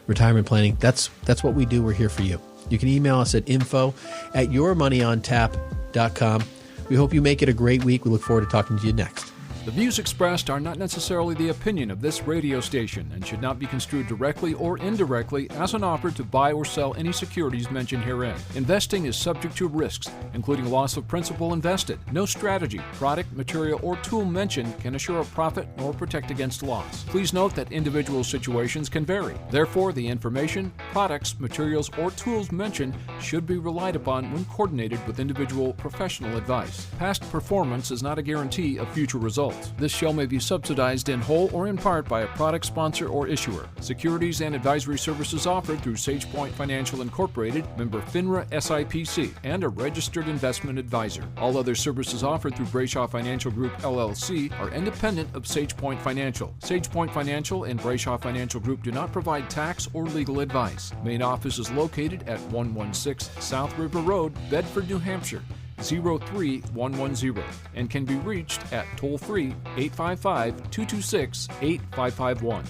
retirement planning. That's what we do. We're here for you. You can email us at info@yourmoneyontap.com. We hope you make it a great week. We look forward to talking to you next. The views expressed are not necessarily the opinion of this radio station and should not be construed directly or indirectly as an offer to buy or sell any securities mentioned herein. Investing is subject to risks, including loss of principal invested. No strategy, product, material, or tool mentioned can assure a profit nor protect against loss. Please note that individual situations can vary. Therefore, the information, products, materials, or tools mentioned should be relied upon when coordinated with individual professional advice. Past performance is not a guarantee of future results. This show may be subsidized in whole or in part by a product sponsor or issuer. Securities and advisory services offered through SagePoint Financial Incorporated, member FINRA SIPC, and a registered investment advisor. All other services offered through Brayshaw Financial Group LLC are independent of SagePoint Financial. SagePoint Financial and Brayshaw Financial Group do not provide tax or legal advice. Main office is located at 116 South River Road, Bedford, New Hampshire, 03110, and can be reached at toll-free 855-226-8551.